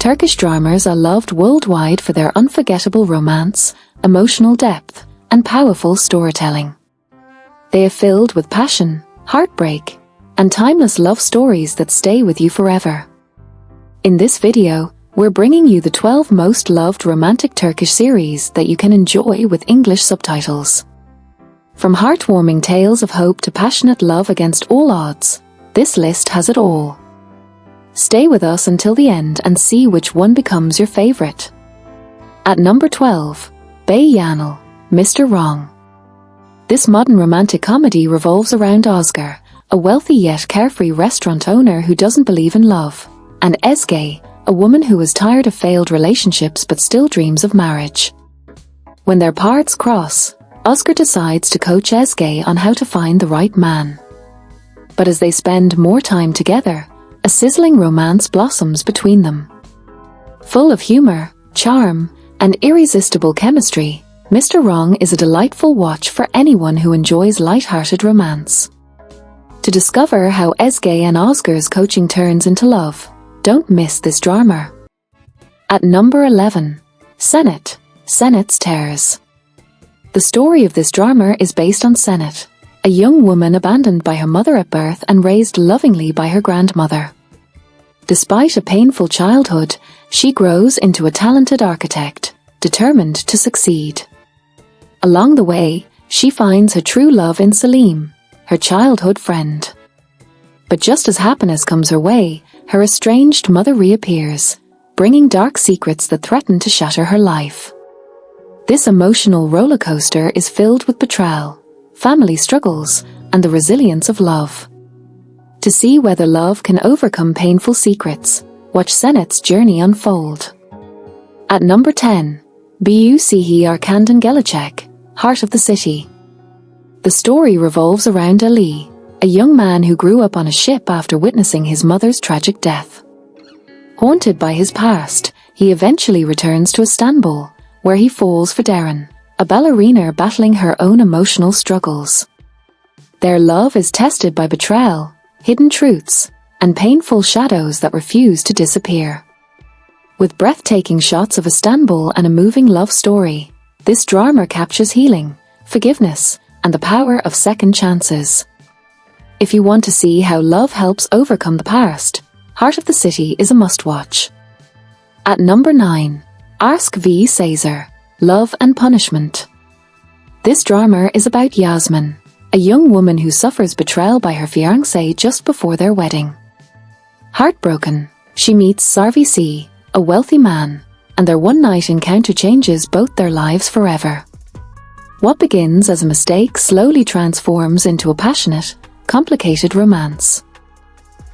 Turkish dramas are loved worldwide for their unforgettable romance, emotional depth, and powerful storytelling. They are filled with passion, heartbreak, and timeless love stories that stay with you forever. In this video, we're bringing you the 12 most loved romantic Turkish series that you can enjoy with English subtitles. From heartwarming tales of hope to passionate love against all odds, this list has it all. Stay with us until the end and see which one becomes your favorite. At number 12, Yanlış, Mr. Wrong. This modern romantic comedy revolves around Özge, a wealthy yet carefree restaurant owner who doesn't believe in love, and Ezgi, a woman who is tired of failed relationships but still dreams of marriage. When their paths cross, Özge decides to coach Ezgi on how to find the right man. But as they spend more time together, a sizzling romance blossoms between them. Full of humor, charm, and irresistible chemistry, Mr. Wrong is a delightful watch for anyone who enjoys light-hearted romance. To discover how Ezgi and Özge's coaching turns into love, don't miss this drama. At number 11, Cennet, Cennet's Tears. The story of this drama is based on Cennet, a young woman abandoned by her mother at birth and raised lovingly by her grandmother. Despite a painful childhood, she grows into a talented architect, determined to succeed. Along the way, she finds her true love in Selim, her childhood friend. But just as happiness comes her way, her estranged mother reappears, bringing dark secrets that threaten to shatter her life. This emotional roller coaster is filled with betrayal, family struggles, and the resilience of love. To see whether love can overcome painful secrets, watch Cennet's journey unfold. At number 10, Şehir Arkandan Gelecek, Heart of the City. The story revolves around Ali, a young man who grew up on a ship after witnessing his mother's tragic death. Haunted by his past, he eventually returns to Istanbul, where he falls for Derin, a ballerina battling her own emotional struggles. Their love is tested by betrayal, hidden truths, and painful shadows that refuse to disappear. With breathtaking shots of Istanbul and a moving love story, this drama captures healing, forgiveness, and the power of second chances. If you want to see how love helps overcome the past, Heart of the City is a must-watch. At number 9, Aşk v Ceza, Love and Punishment. This drama is about Yasmin, a young woman who suffers betrayal by her fiancé just before their wedding. Heartbroken, she meets Sarvisi, a wealthy man, and their one-night encounter changes both their lives forever. What begins as a mistake slowly transforms into a passionate, complicated romance.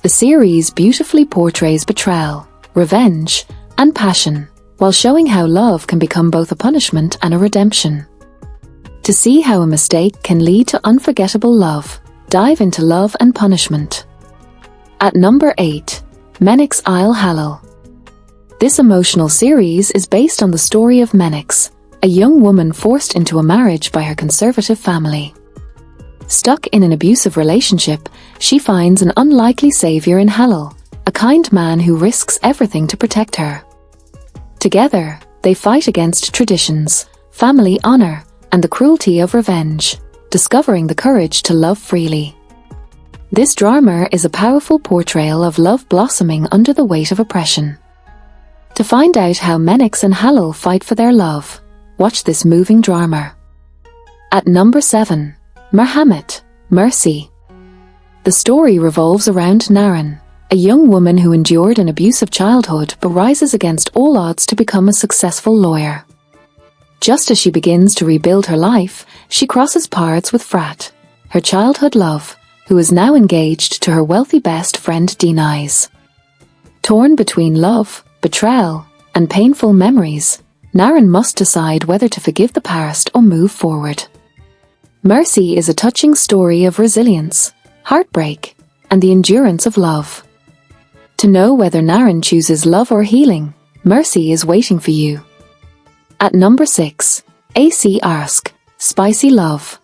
The series beautifully portrays betrayal, revenge, and passion, while showing how love can become both a punishment and a redemption. To see how a mistake can lead to unforgettable love, dive into Love and Punishment. At number 8, Menekşe Halil. This emotional series is based on the story of Menekşe, a young woman forced into a marriage by her conservative family. Stuck in an abusive relationship, she finds an unlikely savior in Halil, a kind man who risks everything to protect her. Together, they fight against traditions, family honor, and the cruelty of revenge, discovering the courage to love freely. This drama is a powerful portrayal of love blossoming under the weight of oppression. To find out how Menekşe and Halil fight for their love, watch this moving drama. At number 7, Merhamet, Mercy. The story revolves around Naren, a young woman who endured an abusive childhood but rises against all odds to become a successful lawyer. Just as she begins to rebuild her life, she crosses paths with Fırat, her childhood love, who is now engaged to her wealthy best friend Deniz. Torn between love, betrayal, and painful memories, Naren must decide whether to forgive the past or move forward. Mercy is a touching story of resilience, heartbreak, and the endurance of love. To know whether Naren chooses love or healing, Mercy is waiting for you. At number 6, Acı Aşk, Spicy Love.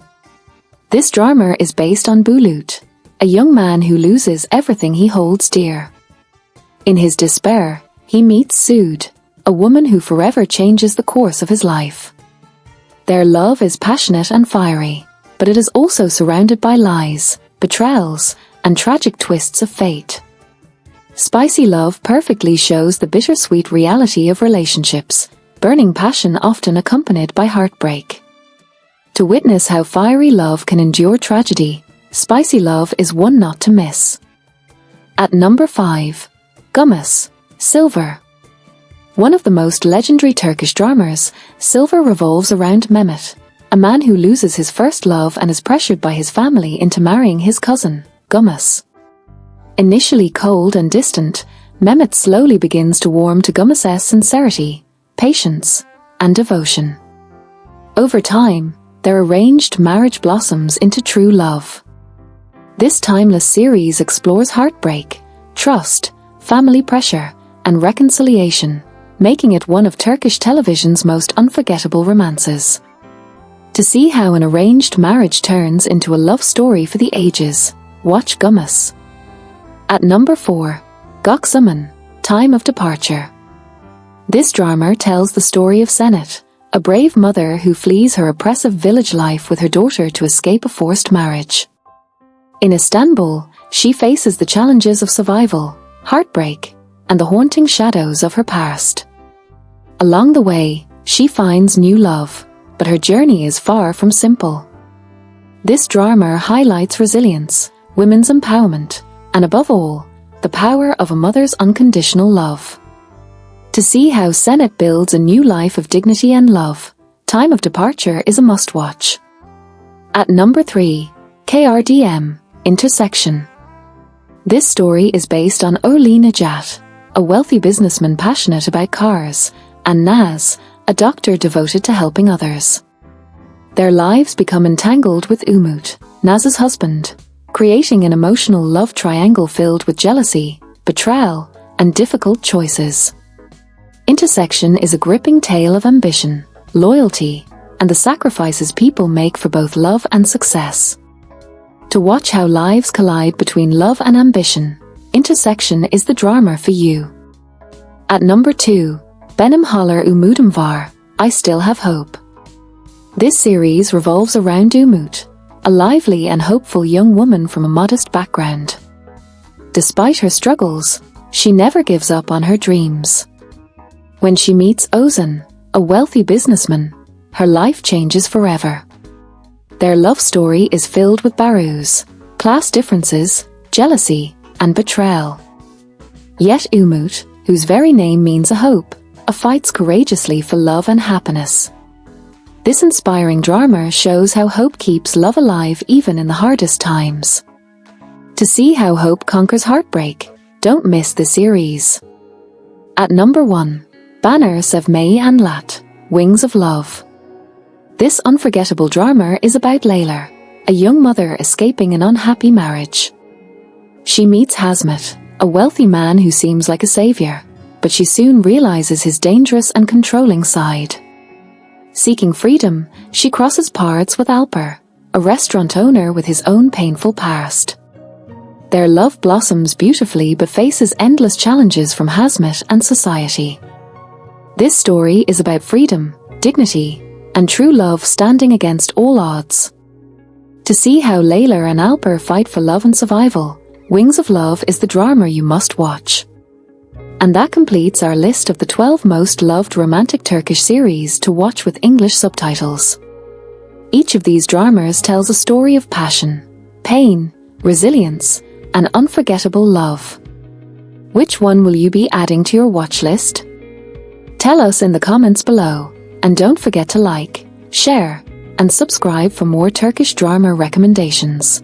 This drama is based on Bulut, a young man who loses everything he holds dear. In his despair, he meets Sude, a woman who forever changes the course of his life. Their love is passionate and fiery, but it is also surrounded by lies, betrayals, and tragic twists of fate. Spicy love perfectly shows the bittersweet reality of relationships, burning passion often accompanied by heartbreak. To witness how fiery love can endure tragedy, Spicy Love is one not to miss. At number 5. Gümüş, Silver. One of the most legendary Turkish dramas, Silver revolves around Mehmet, a man who loses his first love and is pressured by his family into marrying his cousin, Gümüş. Initially cold and distant, Mehmet slowly begins to warm to Gümüş's sincerity, patience, and devotion. Over time, their arranged marriage blossoms into true love. This timeless series explores heartbreak, trust, family pressure, and reconciliation, making it one of Turkish television's most unforgettable romances. To see how an arranged marriage turns into a love story for the ages, watch Gümüş. At number 4. Gökçemen, Time of Departure. This drama tells the story of Cennet, a brave mother who flees her oppressive village life with her daughter to escape a forced marriage. In Istanbul, she faces the challenges of survival, heartbreak, and the haunting shadows of her past. Along the way, she finds new love, but her journey is far from simple. This drama highlights resilience, women's empowerment, and above all, the power of a mother's unconditional love. To see how Cennet builds a new life of dignity and love, Time of Departure is a must-watch. At number 3. KRDM, Intersection. This story is based on Ali Nejat, a wealthy businessman passionate about cars, and Naz, a doctor devoted to helping others. Their lives become entangled with Umut, Naz's husband, creating an emotional love triangle filled with jealousy, betrayal, and difficult choices. Intersection is a gripping tale of ambition, loyalty, and the sacrifices people make for both love and success. To watch how lives collide between love and ambition, Intersection is the drama for you. At number 2. Benim Hala Umudum Var, I Still Have Hope. This series revolves around Umut, a lively and hopeful young woman from a modest background. Despite her struggles, she never gives up on her dreams. When she meets Ozan, a wealthy businessman, her life changes forever. Their love story is filled with barus, class differences, jealousy, and betrayal. Yet Umut, whose very name means a hope, fights courageously for love and happiness. This inspiring drama shows how hope keeps love alive even in the hardest times. To see how hope conquers heartbreak, don't miss the series. At number 1. Banner Sevmeyi Anlat, Wings of Love. This unforgettable drama is about Layla, a young mother escaping an unhappy marriage. She meets Hazmet, a wealthy man who seems like a savior, but she soon realizes his dangerous and controlling side. Seeking freedom, she crosses paths with Alper, a restaurant owner with his own painful past. Their love blossoms beautifully but faces endless challenges from Hazmet and society. This story is about freedom, dignity, and true love standing against all odds. To see how Layla and Alper fight for love and survival, Wings of Love is the drama you must watch. And that completes our list of the 12 most loved romantic Turkish series to watch with English subtitles. Each of these dramas tells a story of passion, pain, resilience, and unforgettable love. Which one will you be adding to your watch list? Tell us in the comments below, and don't forget to like, share, and subscribe for more Turkish drama recommendations.